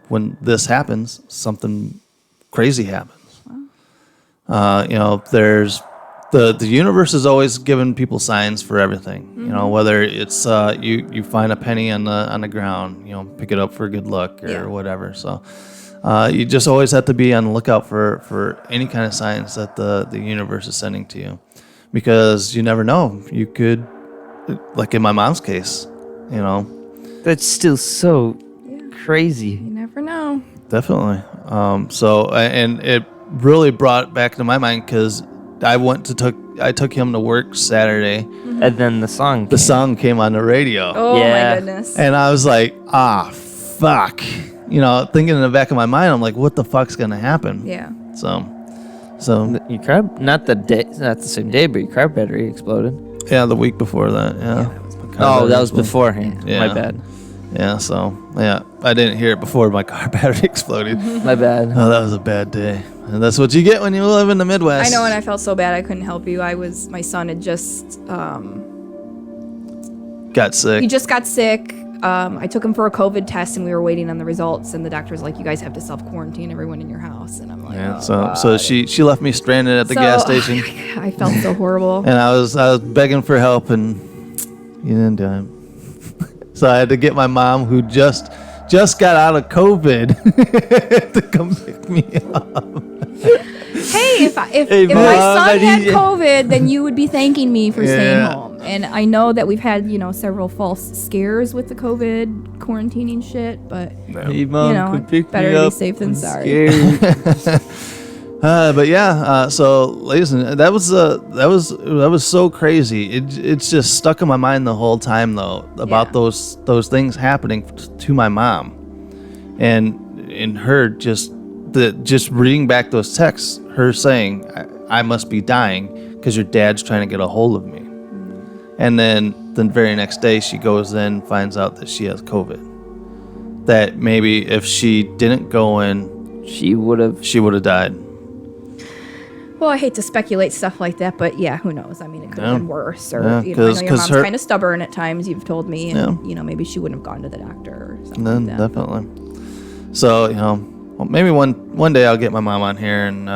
when this happens, something crazy happens. There's the universe is always giving people signs for everything. Whether it's you find a penny on the ground, pick it up for good luck or whatever. So you just always have to be on the lookout for any kind of signs that the universe is sending to you, because you never know. You could, like in my mom's case, That's still so crazy. You never know. Definitely. And it really brought it back to my mind because I took him to work Saturday, and then the song came on the radio. Oh my goodness! And I was like, fuck. Thinking in the back of my mind, I'm like, what the fuck's gonna happen? Yeah. So your car, not the same day, but your car battery exploded. Yeah, the week before that. Yeah. That was beforehand. Yeah. My bad. Yeah. So I didn't hear it before my car battery exploded. My bad. Oh, that was a bad day. And that's what you get when you live in the Midwest. I know, and I felt so bad I couldn't help you. My son had just got sick. He just got sick. I took him for a COVID test, and we were waiting on the results. And the doctor was like, "You guys have to self-quarantine everyone in your house." And I'm like, yeah. Oh, So she left me stranded at the gas station. I felt so horrible. And I was begging for help, and you didn't do it. So I had to get my mom, who just got out of COVID, to come pick me up. Hey, if my son had COVID, then you would be thanking me for staying home. And I know that we've had, several false scares with the COVID quarantining shit, but hey, Mom, better to be safe than sorry. But yeah, so ladies and that was so crazy. It's just stuck in my mind the whole time though about those things happening to my mom, and in her just reading back those texts, her saying, I must be dying because your dad's trying to get a hold of me. And then the very next day she goes in, finds out that she has COVID. That maybe if she didn't go in, she would have died. Well, I hate to speculate stuff like that, but yeah, who knows? I mean, it could have been worse. Or I know your mom's kind of stubborn at times, you've told me, and maybe she wouldn't have gone to the doctor or something like that. Definitely. So, maybe one day I'll get my mom on here, and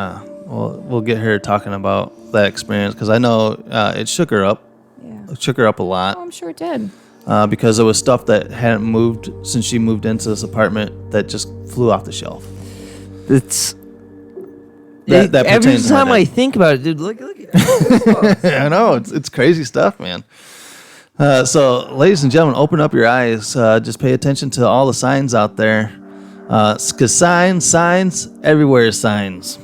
we'll get her talking about that experience, because I know it shook her up. Yeah. It shook her up a lot. Oh, I'm sure it did. Because it was stuff that hadn't moved since she moved into this apartment that just flew off the shelf. It's that every time I think about it, dude. Look at it. I know it's crazy stuff, man. So, ladies and gentlemen, open up your eyes. Just pay attention to all the signs out there. Because signs, everywhere is signs.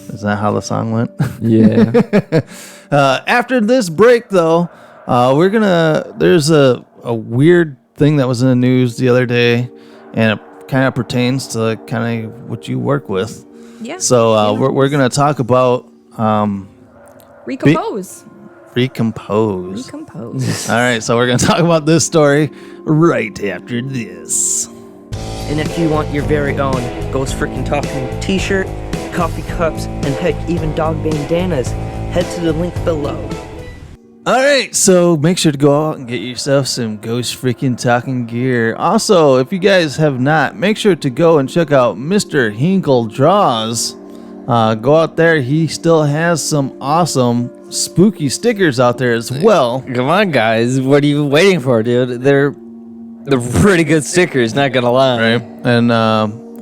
Is that how the song went? Yeah. After this break, though, there's a weird thing that was in the news the other day, and it kind of pertains to kind of what you work with. Yeah. So we're going to talk about Recompose. Recompose. All right, so we're going to talk about this story right after this. And if you want your very own Ghost Freaking Talking t-shirt, coffee cups, and heck, even dog bandanas, head to the link below. All right, so make sure to go out and get yourself some Ghost Freaking Talking gear. Also, if you guys have not, make sure to go and check out Mr. Hinkle Draws. Go out there. He still has some awesome spooky stickers out there as well. Come on, guys. What are you waiting for, dude? They're pretty good stickers, not gonna lie. Right. And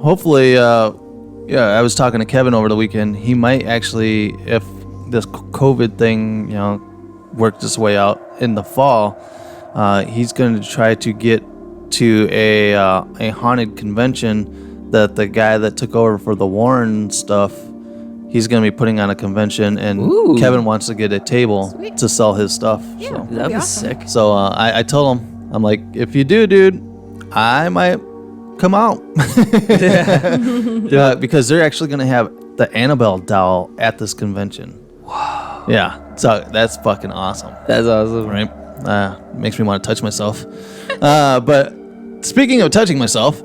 hopefully, I was talking to Kevin over the weekend. He might actually, if this COVID thing, worked its way out in the fall, he's going to try to get to a haunted convention that the guy that took over for the Warren stuff, he's going to be putting on a convention, and Kevin wants to get a table to sell his stuff. Yeah, so. That'd be sick. So I told him, I'm like, if you do, dude, I might come out. Because they're actually going to have the Annabelle doll at this convention. Wow. Yeah, so that's fucking awesome. That's awesome. Right? Makes me want to touch myself. But speaking of touching myself,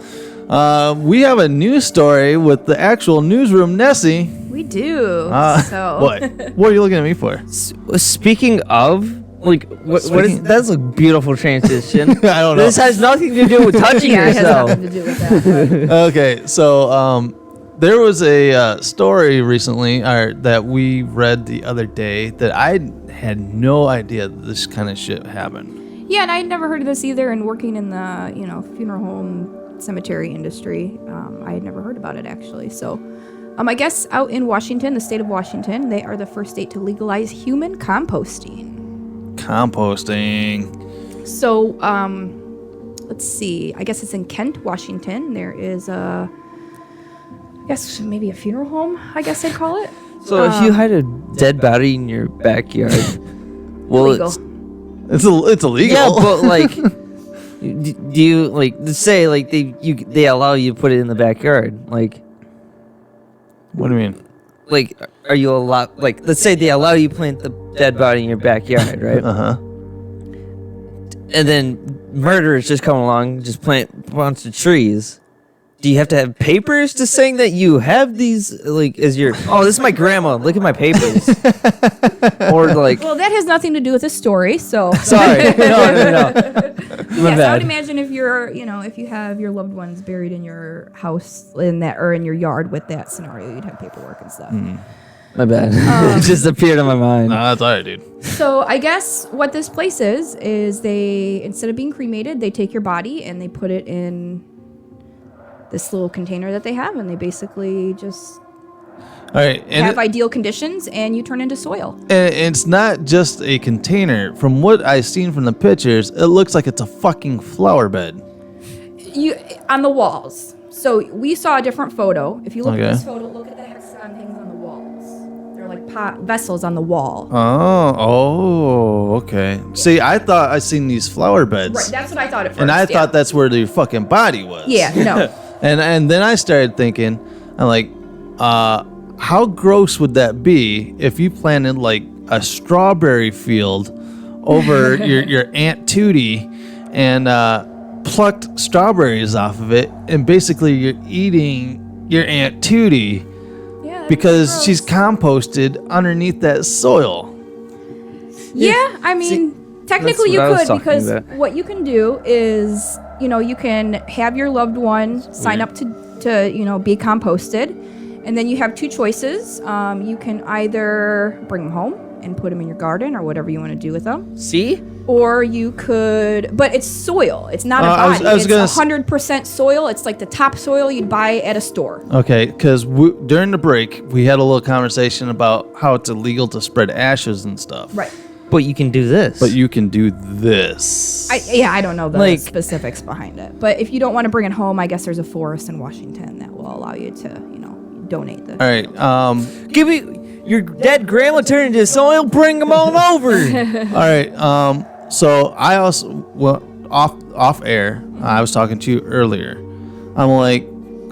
We have a news story with the actual newsroom, Nessie. We do. What? What are you looking at me for? Speaking of, like, what is that's a beautiful transition. I don't know. This has nothing to do with touching Yeah, it has yourself. nothing to do with that. but- Okay, so there was a story recently that we read the other day that I had no idea that this kind of shit happened. Yeah, and I had never heard of this either. And working in the funeral home cemetery industry, I had never heard about it actually. So, I guess out in Washington, the state of Washington, they are the first state to legalize human composting. Composting. So, let's see. I guess it's in Kent, Washington. There is I guess maybe a funeral home, I guess they'd call it. So if you had a dead body in your backyard, well, Illegal. It's illegal. Yeah, but like, do you like say like they allow you to put it in the backyard? Like, what do you mean? Like, are you allowed? Like, let's say they allow you to plant the dead body in your backyard, right? And then murderers just come along, just plant a bunch of trees. Do you have to have papers to saying that you have these, like, as your, oh, this is my grandma, look at my papers. Or, like... Well, that has nothing to do with the story, so... Sorry. No. My Yes, bad. I would imagine if you're, if you have your loved ones buried in your house or in your yard with that scenario, you'd have paperwork and stuff. My bad. It just appeared on my mind. Nah, that's all right, dude. So I guess what this place is they, instead of being cremated, they take your body and they put it in this little container that they have, and they basically just All right, and have ideal conditions, and you turn into soil. And it's not just a container. From what I've seen from the pictures, it looks like it's a fucking flower bed. You on the walls. So we saw a different photo. If you look Okay. at this photo, look at the hexagon things on the walls. They're like pot vessels on the wall. Oh, okay. See, I thought I seen these flower beds. Right, that's what I thought at first. And I yeah. thought that's where the fucking body was. Yeah, no. And then I started thinking, I'm like, how gross would that be if you planted like a strawberry field over your Aunt Tootie and plucked strawberries off of it, and basically you're eating your Aunt Tootie because she's composted underneath that soil. Yeah, I mean, technically you what I was could, talking because about. what you can do is, you can have your loved one sign up to be composted, and then you have two choices. You can either bring them home and put them in your garden or whatever you want to do with them. See? Or you could, but it's soil. It's not a body. I was gonna It's 100% soil. It's like the top soil you'd buy at a store. Okay, because during the break, we had a little conversation about how it's illegal to spread ashes and stuff. Right. But you can do this. But you can do this. I don't know the Like- specifics behind it. But if you don't want to bring it home, I guess there's a forest in Washington that will allow you to, donate this. All right. Give me your dead grandma turned into soil. Bring them on over. All right. So I also off air. I was talking to you earlier. I'm like,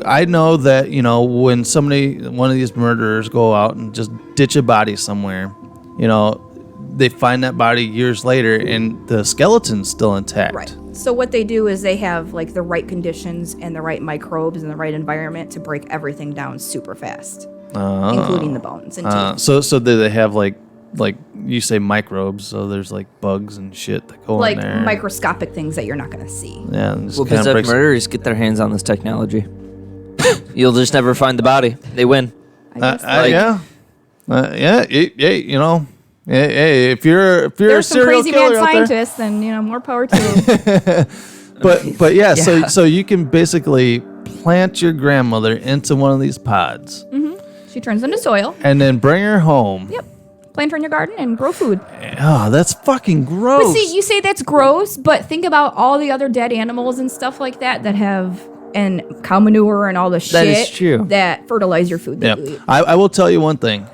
I know that when one of these murderers go out and just ditch a body somewhere, they find that body years later and the skeleton's still intact. Right. So what they do is they have like the right conditions and the right microbes and the right environment to break everything down super fast, including the bones and teeth. So do they have like you say microbes? So there's like bugs and shit that go Like in there. microscopic things that you're not going to see. Yeah. And just Well, kinda because if breaks- murderers get their hands on this technology, you'll just never find the body. They win. I guess yeah. Hey, if you're a there's some serial crazy killer mad out there, scientists, then more power to them. but yeah, so you can basically plant your grandmother into one of these pods She turns into soil. and then bring her home. Yep. Plant her in your garden and grow food. Oh, that's fucking gross. But see, you say that's gross, but think about all the other dead animals and stuff like that have and cow manure and all the shit That is true. that fertilize your food that you Yeah, eat. I will tell you one thing.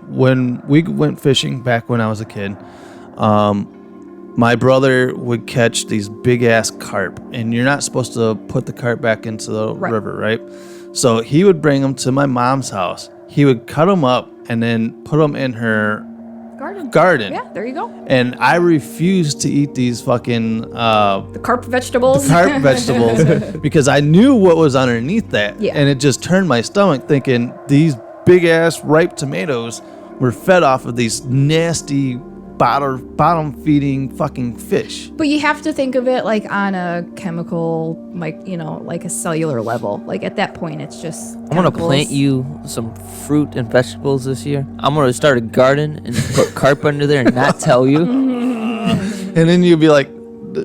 When we went fishing back when I was a kid, my brother would catch these big ass carp, and you're not supposed to put the carp back into the river, right? So he would bring them to my mom's house. He would cut them up and then put them in her garden. Yeah, there you go. And I refuse to eat these fucking The carp vegetables. carp vegetables because I knew what was underneath that. Yeah. And it just turned my stomach thinking these big ass ripe tomatoes were fed off of these nasty bottom feeding fucking fish. But you have to think of it like on a chemical, like, you know, like a cellular level. Like at that point, it's just I'm going to plant you some fruit and vegetables this year. I'm going to start a garden and put carp under there and not tell you. And then you'd be like,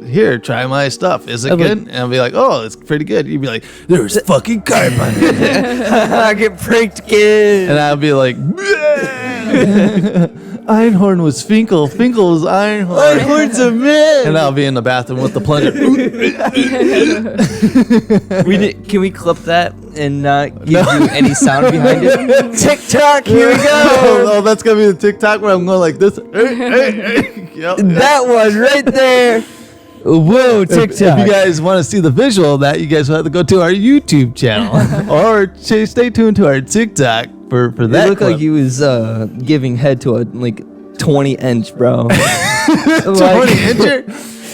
here, try my stuff. Is it good? And I'll be like, oh, it's pretty good. You'd be like, there's fucking carp on it. I get pranked, kid. And I'll be like, Einhorn was Finkel. Finkel was Einhorn. Einhorn's a man. And I'll be in the bathroom with the plunger. Can we clip that and not give you any sound behind it? TikTok, here we go. Oh, that's going to be the TikTok where I'm going like this. Yep. That one right there. Whoa, TikTok. If you guys want to see the visual of that, you guys will have to go to our YouTube channel or stay tuned to our TikTok for that. It looked clip. like he was giving head to a 20-inch, bro. 20 incher?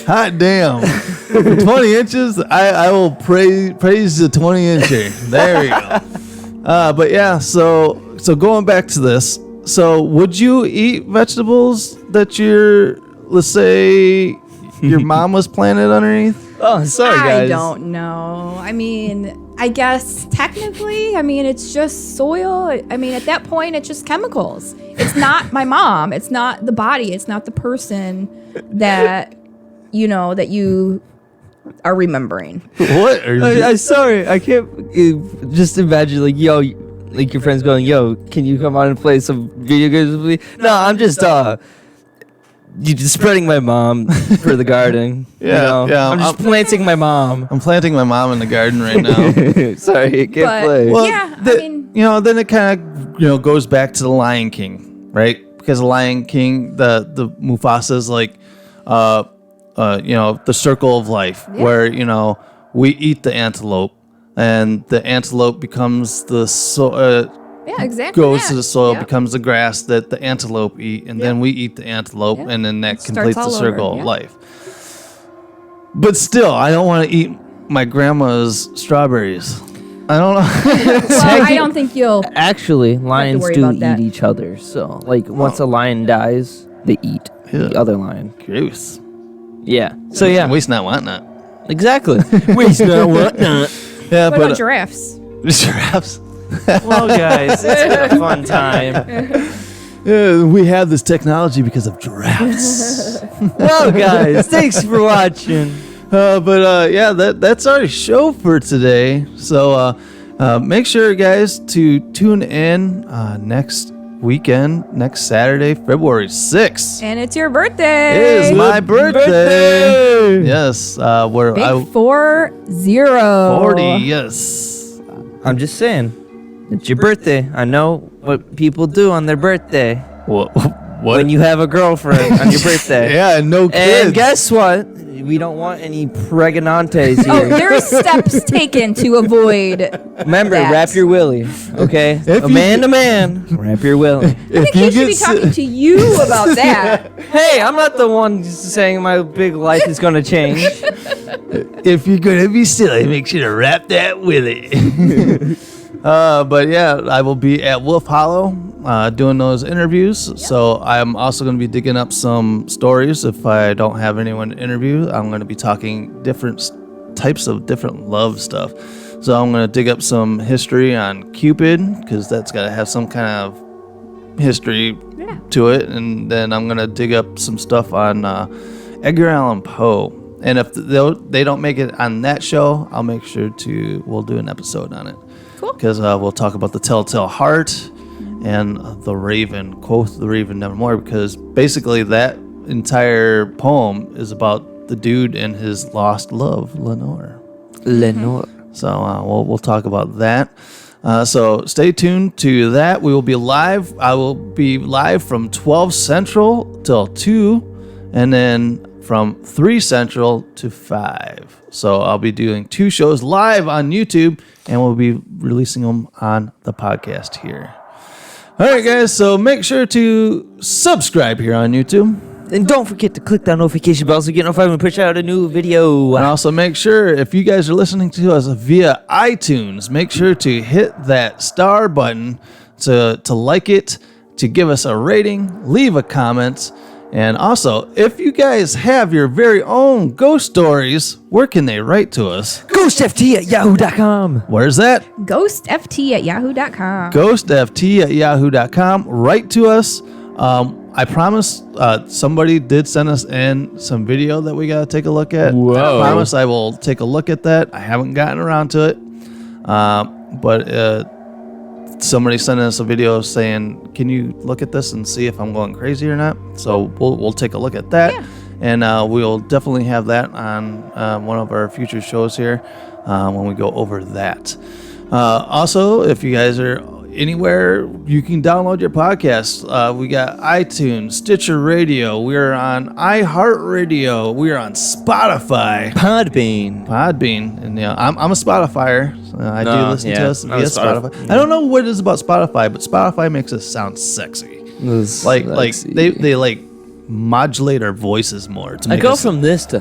Hot damn. For 20 inches, I will praise the 20 incher. There we go. But yeah, so going back to this. So would you eat vegetables that let's say your mom was planted underneath? Oh, sorry, guys. I don't know. I mean, I guess technically, I mean, it's just soil. I mean, at that point, it's just chemicals. It's not my mom. It's not the body. It's not the person that, you know, that you are remembering. What? I'm sorry. I can't just imagine, like, yo, like your friends going, yo, can you come on and play some video games with me? No, I'm just you just spreading my mom for the garden. Yeah, yeah. I'm just planting my mom. I'm planting my mom in the garden right now. Sorry, I can't But, play. Well, yeah, I mean, you know, then it kind of, goes back to the Lion King, right? Because the Lion King, the Mufasa is like, the circle of life, where we eat the antelope, and the antelope becomes yeah, exactly. goes to the soil, Yep. becomes the grass that the antelope eat, and then we eat the antelope, and then that completes the all circle over, of life. But still, I don't want to eat my grandma's strawberries. I don't know. Well, I don't think you'll. Actually, lions worry do about eat that. each other. So, like, once a lion dies, they eat the other lion. Gross. Yeah. So, yeah. Waste not, want not. Exactly. Waste not, want not. Yeah, What but about giraffes? giraffes. Well, guys, it's been a fun time. We have this technology because of giraffes. Well, guys, thanks for watching. Yeah, that's our show for today. So make sure, guys, to tune in next weekend, next Saturday, February 6th. And it's your birthday. It is my birthday. Yes, where Big 40. 40. Yes. I'm just saying, it's your birthday. I know what people do on their birthday. What? When you have a girlfriend on your birthday. Yeah, no kids. And guess what? We don't want any pregnantes here. Oh, there are steps taken to avoid. Remember, that. wrap your willy, okay? Man to man, wrap your willy. I think he should be talking to you about that. Hey, I'm not the one saying my big life is going to change. If you're gonna be silly, make sure to wrap that willy. But yeah, I will be at Wolf Hollow doing those interviews. Yep. So I'm also going to be digging up some stories. If I don't have anyone to interview, I'm going to be talking different types of different love stuff. So I'm going to dig up some history on Cupid, because that's got to have some kind of history to it. And then I'm going to dig up some stuff on Edgar Allan Poe. And if they don't make it on that show, I'll make sure we'll do an episode on it. Cool. Because we'll talk about the Telltale Heart and the Raven, quoth the Raven nevermore, because basically that entire poem is about the dude and his lost love, Lenore. So we'll talk about that. So stay tuned to that. We will be live. I will be live from 12 Central till 2, and then from 3 Central to 5. So I'll be doing 2 shows live on YouTube, and we'll be releasing them on the podcast here. All right, guys. So make sure to subscribe here on YouTube. And don't forget to click that notification bell so you get notified when we push out a new video. And also make sure, if you guys are listening to us via iTunes, make sure to hit that star button to like it, to give us a rating, leave a comment. And also, if you guys have your very own ghost stories, where can they write to us? GhostFT@yahoo.com. Where's that? GhostFT@yahoo.com. GhostFT@yahoo.com. Write to us. I promise somebody did send us in some video that we got to take a look at. Whoa. I promise I will take a look at that. I haven't gotten around to it. But somebody sent us a video saying, can you look at this and see if I'm going crazy or not? So we'll take a look at that. Yeah. And we'll definitely have that on one of our future shows here when we go over that. Also, if you guys are anywhere, you can download your podcasts. We got iTunes, Stitcher Radio. We're on iHeartRadio. We're on Spotify, Podbean. And I'm a Spotifyer. I do listen to us via Spotify. Yeah. I don't know what it is about Spotify, but Spotify makes us sound sexy. Like they like modulate our voices more. To make I go from this to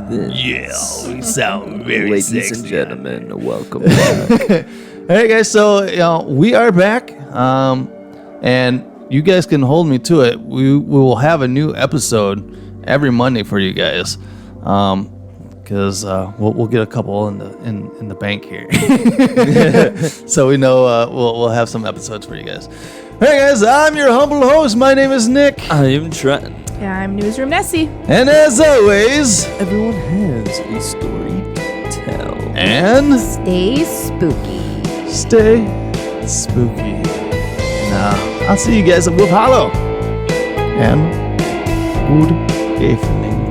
this. Yeah, we sound very Ladies sexy. and gentlemen, welcome back. All right, guys. So we are back, and you guys can hold me to it. We will have a new episode every Monday for you guys, because we'll get a couple in the bank here, so we know we'll have some episodes for you guys. All right, guys. I'm your humble host. My name is Nick. I am Trent. Yeah, I'm Newsroom Nessie. And as always, everyone has a story to tell. And stay spooky. Stay spooky. Now, I'll see you guys at Wolf Hollow. And good evening.